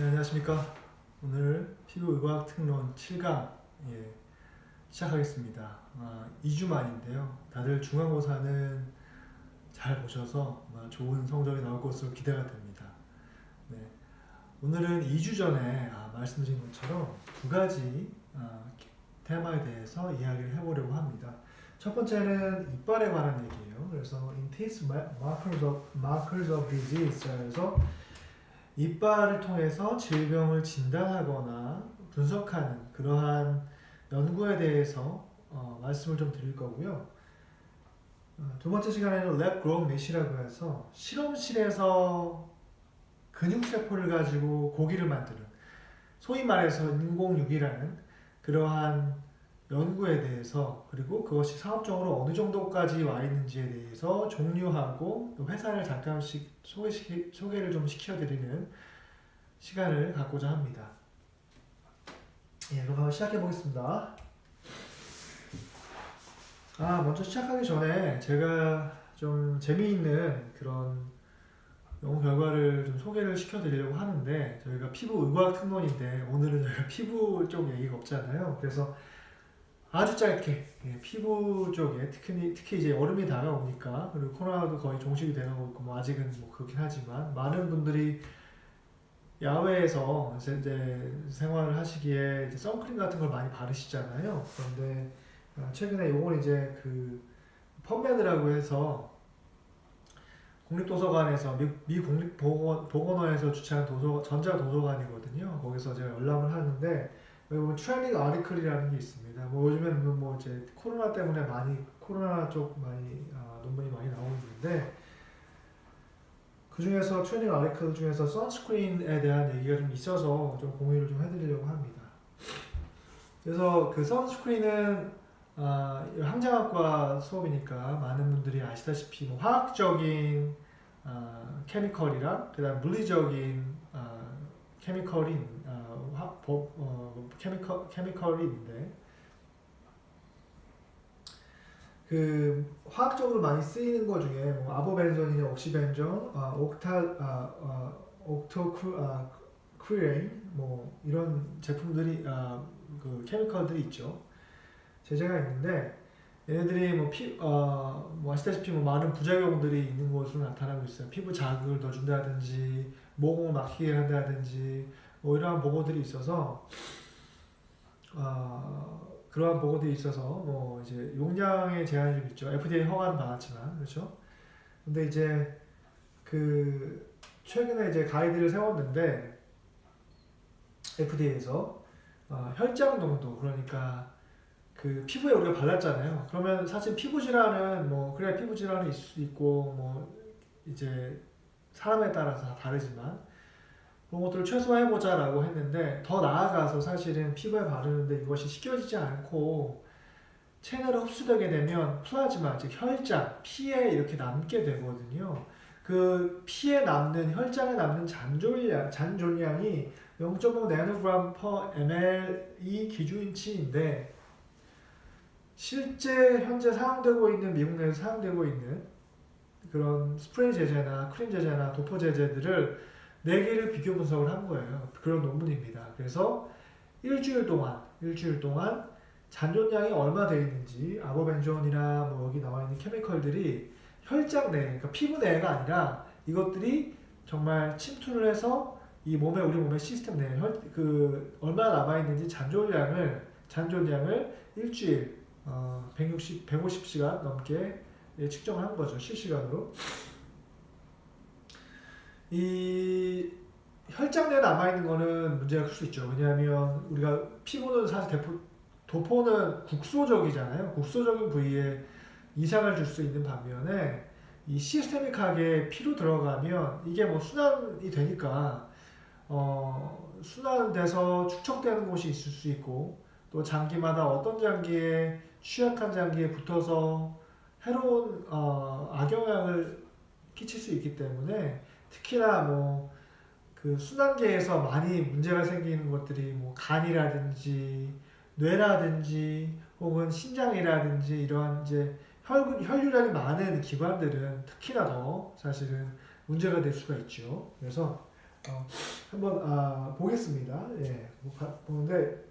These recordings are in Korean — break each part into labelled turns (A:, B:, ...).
A: 네, 안녕하십니까. 오늘 피부의과학 특론 7강 시작하겠습니다. 2주 만인데요. 다들 중간고사는 잘 보셔서 좋은 성적이 나올 것으로 기대가 됩니다. 네, 오늘은 2주 전에 말씀드린 것처럼 두 가지 테마에 대해서 이야기를 해보려고 합니다. 첫 번째는 이빨에 관한 얘기예요. 그래서 in teeth markers of disease, 그래서 이빨을 통해서 질병을 진단하거나 분석하는 그러한 연구에 대해서 말씀을 좀 드릴 거고요. 두 번째 시간에는 lab grown meat이라고 해서 실험실에서 근육세포를 가지고 고기를 만드는, 소위 말해서 인공육이라는 그러한 연구에 대해서, 그리고 그것이 사업적으로 어느 정도까지 와 있는지에 대해서 종류하고 또 회사를 잠깐씩 소개를 좀 시켜드리는 시간을 갖고자 합니다. 그럼 한번 시작해 보겠습니다. 먼저 시작하기 전에 제가 좀 재미있는 그런 연구 결과를 좀 소개를 시켜드리려고 하는데, 저희가 피부의과학 특론인데 오늘은 저희가 피부 쪽 얘기가 없잖아요. 그래서 아주 짧게 피부 쪽에 특히 이제 여름이 다가오니까, 그리고 코로나도 거의 종식이 되어가고 있고, 뭐 아직은 뭐 그렇긴 하지만 많은 분들이 야외에서 이제 생활을 하시기에 이제 선크림 같은 걸 많이 바르시잖아요. 그런데 최근에 요건 이제 그 펀메드라고 해서 국립도서관에서 미 국립보건원에서 주최한 전자도서관이거든요. 거기서 제가 열람을 하는데, 여기 보면 트렌딩 아티클이라는 게 있습니다. 뭐 요즘에는 뭐 이제 코로나 때문에 코로나 쪽 논문이 많이 나오고 있는데, 그 중에서 트렌딩 아티클 중에서 선스크린에 대한 얘기가 좀 있어서 좀 공유를 좀 해드리려고 합니다. 그래서 그 선스크린은 항자학과 수업이니까 많은 분들이 아시다시피 뭐 화학적인 케미컬이랑 그다음 물리적인 케미컬이 있는데, 그 화학적으로 많이 쓰이는 것 중에 뭐 아보벤존이나 옥시벤존, 옥토크레인 뭐 이런 제품들이 그 케미컬들이 있죠. 제재가 있는데, 얘네들이 뭐 아시다시피 뭐 많은 부작용들이 있는 것으로 나타나고 있어요. 피부 자극을 더 준다든지, 모공을 막히게 한다든지, 뭐 이러한 보고들이 있어서 그러한 보고들이 있어서 뭐 이제 용량의 제한이 좀 있죠. FDA 허가는 받았지만, 그렇죠. 근데 이제 그 최근에 이제 가이드를 세웠는데, FDA에서 혈장 농도, 그러니까 그 피부에 우리가 발랐잖아요. 그러면 사실 피부 질환은 뭐 그래 피부 질환이 있을 수 있고 뭐 이제 사람에 따라서 다 다르지만 그런 것들을 최소화해보자라고 했는데, 더 나아가서 사실은 피부에 바르는데 이것이 식혀지지 않고 체내로 흡수되게 되면 플라즈마, 즉 혈장, 피에 이렇게 남게 되거든요. 그 피에 남는, 혈장에 남는 잔존량이 0.5 나노그램 per ml이 기준치인데, 실제 현재 사용되고 있는, 미국 내에서 사용되고 있는 그런 스프레이 제제나 크림 제제나 도포 제제들을 4개를 비교 분석을 한 거예요. 그런 논문입니다. 그래서 일주일 동안 잔존량이 얼마 되어 있는지, 아보벤존이나 뭐 여기 나와 있는 케미컬들이 혈장 내, 그러니까 피부 내가 아니라 이것들이 정말 침투를 해서 이 우리 몸의 시스템 내에 얼마나 남아 있는지 잔존량을 일주일 150시간 넘게 측정을 한 거죠. 실시간으로. 이 혈장 내에 남아있는 거는 문제가 클 수 있죠. 왜냐하면 우리가 피부는 사실 도포는 국소적이잖아요. 국소적인 부위에 이상을 줄 수 있는 반면에 이 시스테믹하게 피로 들어가면 이게 뭐 순환이 되니까 순환돼서 축적되는 곳이 있을 수 있고, 또 장기마다 어떤 장기에 취약한 장기에 붙어서 해로운 악영향을 끼칠 수 있기 때문에, 특히나 뭐 그 순환계에서 많이 문제가 생기는 것들이 뭐 간이라든지 뇌라든지 혹은 신장이라든지 이러한 이제 혈류량이 많은 기관들은 특히나 더 사실은 문제가 될 수가 있죠. 그래서 한번 보겠습니다. 예, 보는데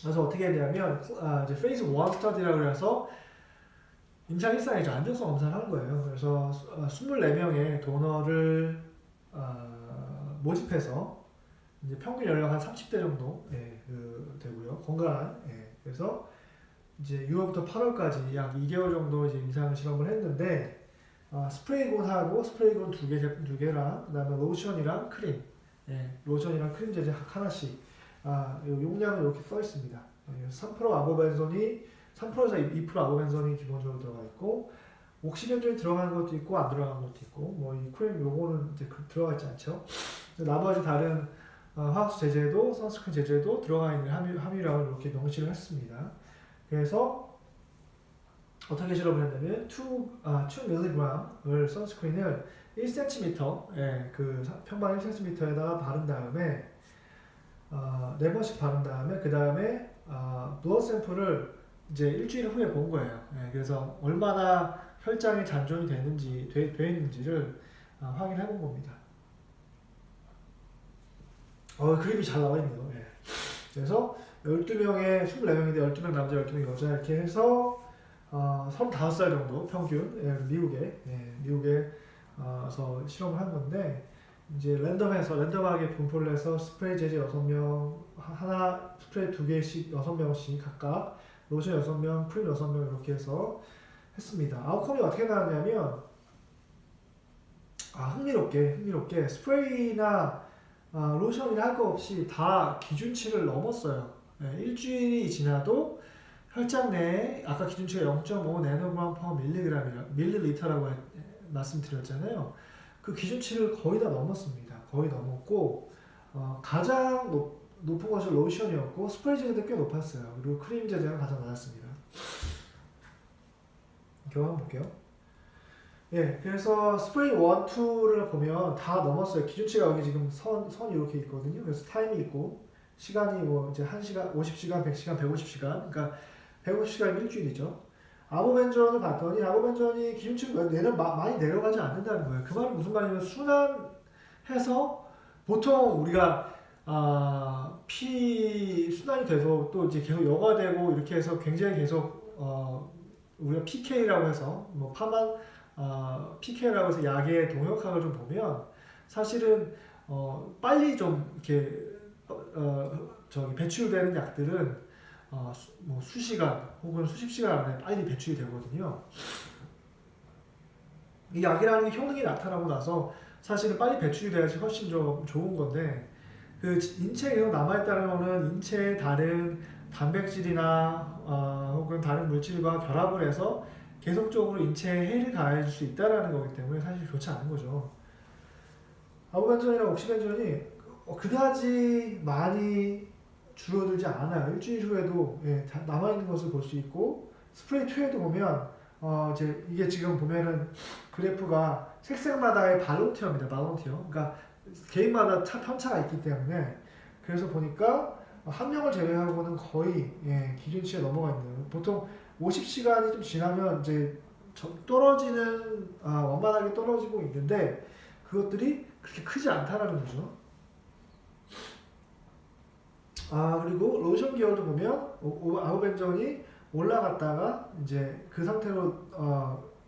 A: 그래서 어떻게 했냐면 이제 페이즈 1 스터디라고 해서 임상 일상이죠. 안정성 검사를 하는 거예요. 그래서 24명의 도너를 모집해서 이제 평균 연령 한 30대 정도 되고요. 건강한. 그래서 이제 6월부터 8월까지 약 2개월 정도 이제 임상 실험을 했는데 스프레이건하고 스프레이건 제품 두 개랑 그다음에 로션이랑 크림, 로션이랑 크림 제제 하나씩 용량은 이렇게 써 있습니다. 3% 아보벤존이 3%에서 2% 아보벤존이 기본적으로 들어가 있고 옥시벤존이 들어가는 것도 있고 안 들어가는 것도 있고 뭐 이 크림 요거는 이제 들어가 있지 않죠. 나머지 다른 화학수 제제도 선스크린 제제도 들어가 있는 함유량을 이렇게 명시를 했습니다. 그래서 어떻게 실험을 했냐면 2mg을 선스크린을 1cm 그 평방 1cm에다가 바른 다음에 4번씩 바른 다음에 그 다음에 블러드 샘플을 이제 일주일 후에 본 거예요. 그래서 얼마나 혈장이 잔존이 돼 있는지를 확인해 본 겁니다. 그림이 잘 나와 있네요. 그래서 12명에 24명인데 12명 남자 12명 여자 이렇게 해서 35살 정도 평균 미국에서 실험을 한 건데 이제 랜덤하게 분포를 해서 스프레이 제제 6명 하나 스프레이 2개씩 6명씩 각각 로션 6명 크림 6명 이렇게 해서 했습니다. 아웃컴이 어떻게 나왔냐면 흥미롭게 스프레이나 로션이나 할 거 없이 다 기준치를 넘었어요. 일주일이 지나도 혈장 내에 아까 기준치가 0.5 나노그램 퍼 밀리리터라고 말씀드렸잖아요. 그 기준치를 거의 다 넘었습니다. 거의 넘었고 가장 높은 것이 로션이었고 스프레이 제제도 꽤 높았어요. 그리고 크림 제제가 가장 낮았습니다. 이거 한번 볼게요. 그래서 스프레이 1, 2를 보면 다 넘었어요. 기준치가 여기 지금 선이 이렇게 있거든요. 그래서 타임이 있고 시간이 뭐 이제 1시간, 50시간, 100시간, 150시간. 그러니까 150시간이면 일주일이죠. 아보벤존을 봤더니 아보벤존이 기준치가 많이 내려가지 않는다는 거예요. 그 말은 무슨 말이냐면 순환해서 보통 우리가 피 순환이 돼서 또 이제 계속 여과되고 이렇게 해서 굉장히 계속 우리가 PK라고 해서 뭐 PK라고 해서 약의 동역학을 좀 보면 사실은 빨리 좀 이렇게 배출되는 약들은 뭐 수시간 혹은 수십 시간 안에 빨리 배출이 되거든요. 이 약이라는 게 효능이 나타나고 나서 사실은 빨리 배출이 돼야지 훨씬 좀 좋은 건데 그 인체에 계속 남아있다는 거는 인체의 다른 단백질이나 혹은 다른 물질과 결합을 해서 계속적으로 인체에 해를 가해줄 수 있다는 거기 때문에 사실 좋지 않은 거죠. 아보벤존이나 옥시벤존이 그다지 많이 줄어들지 않아요. 일주일 후에도 남아있는 것을 볼 수 있고 스프레이 2에도 보면 이제 이게 지금 보면은 그래프가 색색마다의 발론티어입니다. 발론티어. 그러니까 개인마다 편차가 있기 때문에 그래서 보니까 한 명을 제외하고는 거의 기준치에 넘어가 있네요. 보통 50시간이 좀 지나면 이제 떨어지는 원만하게 떨어지고 있는데 그것들이 그렇게 크지 않다라는 거죠. 그리고 로션 계열도 보면 아보벤존이 올라갔다가 이제 그 상태로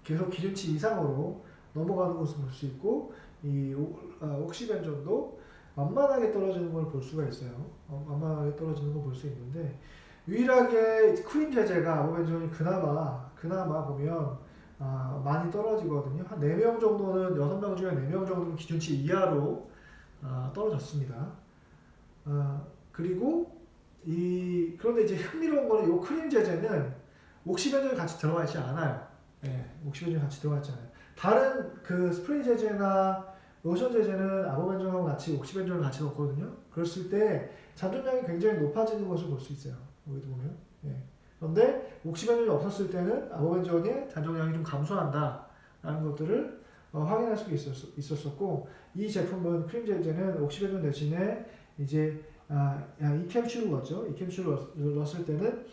A: 계속 기준치 이상으로 넘어가는 것을 볼 수 있고 이 옥시벤존도 만만하게 떨어지는 걸 볼 수가 있어요. 만만하게 떨어지는 걸 볼 수 있는데 유일하게 크림 제제가 아보벤존이 그나마 보면 많이 떨어지거든요. 한 4명 정도는 6명 중에 4명 정도는 기준치 이하로 떨어졌습니다. 그리고 그런데 이제 흥미로운 거는 이 크림 제제는 옥시벤존이 같이 들어가 있지 않아요. 옥시벤존이 같이 들어가 있지 않아요. 다른 그 스프레이 제제나 로션 제제는 아보벤존하고 같이 옥시벤존을 같이 넣거든요. 그랬을 때 잔존량이 굉장히 높아지는 것을 볼 수 있어요. 여기도 보면. 그런데 옥시벤존이 없었을 때는 아보벤존의 잔존량이 좀 감소한다라는 것들을 확인할 수 있었었고 이 제품은 크림 제제는 옥시벤존 대신에 이제 이캠슈를 넣었죠. 이캠슈를 넣었을 때는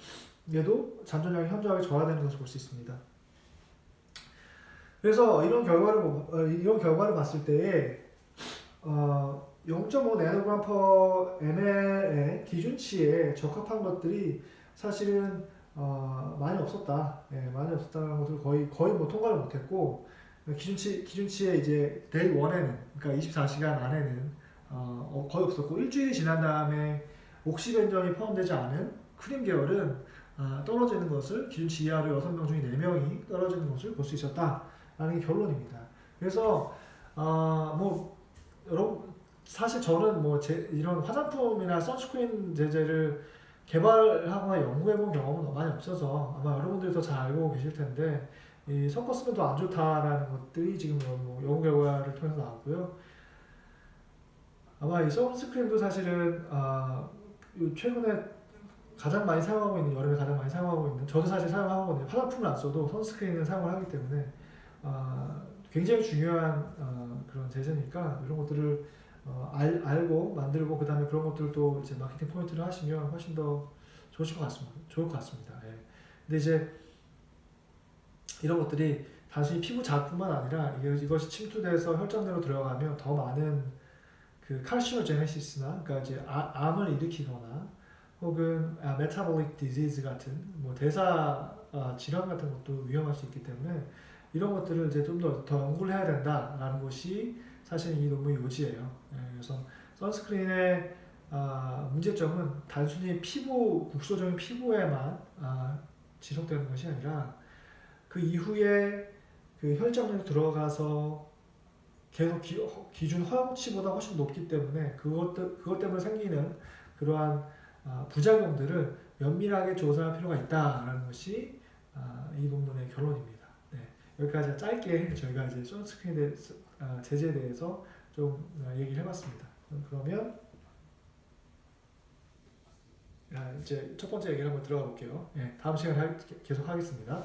A: 얘도 잔존량이 현저하게 저하되는 것을 볼 수 있습니다. 그래서 이런 결과를 봤을 때에 0.5 나노그램 per ml의 기준치에 적합한 것들이 사실은 많이 없었다. 예, 많이 없었다는 것을 거의 뭐 통과를 못했고 기준치에 이제 데이 1에는 그러니까 24시간 안에는 거의 없었고 일주일이 지난 다음에 옥시벤전이 포함되지 않은 크림 계열은 떨어지는 것을 기준치 이하로 6명 중에 4명이 떨어지는 것을 볼 수 있었다라는 게 결론입니다. 그래서 뭐 여러분 사실 저는 뭐 이런 화장품이나 선스크린 제제를 개발하거나 연구해본 경험은 많이 없어서 아마 여러분들이 더 잘 알고 계실 텐데 이 섞어 쓰면 더 안 좋다라는 것들이 지금 뭐 연구 결과를 통해서 나왔고요. 아마 이 선스크림도 사실은 최근에 가장 많이 사용하고 있는 여름에 가장 많이 사용하고 있는 저도 사실 사용하거든요. 화장품을 안 써도 선스크린을 사용을 하기 때문에 굉장히 중요한 그런 제재니까 이런 것들을 알고 만들고 그 다음에 그런 것들도 이제 마케팅 포인트를 하시면 훨씬 더 좋을 것 같습니다. 예. 근데 이제 이런 것들이 단순히 피부 자극뿐만 아니라 이것이 침투돼서 혈장 내로 들어가면 더 많은 그 칼시노제네시스나 그러니까 이제 암을 일으키거나 혹은 메타볼릭 디지즈 같은 뭐 대사 질환 같은 것도 위험할 수 있기 때문에 이런 것들을 이제 좀 더 연구를 해야 된다라는 것이 사실 이 논문의 요지예요. 예, 그래서 선스크린의 문제점은 단순히 국소적인 피부에만 지속되는 것이 아니라 그 이후에 그 혈장으로 들어가서 계속 기준 허용치보다 훨씬 높기 때문에 그것 때문에 생기는 그러한 부작용들을 면밀하게 조사할 필요가 있다라는 것이 이 논문의 결론입니다. 네, 여기까지 짧게 저희가 이제 선스크린 제재에 대해서 좀 얘기를 해봤습니다. 그러면 이제 첫 번째 얘기를 한번 들어가 볼게요. 네, 다음 시간에 계속 하겠습니다.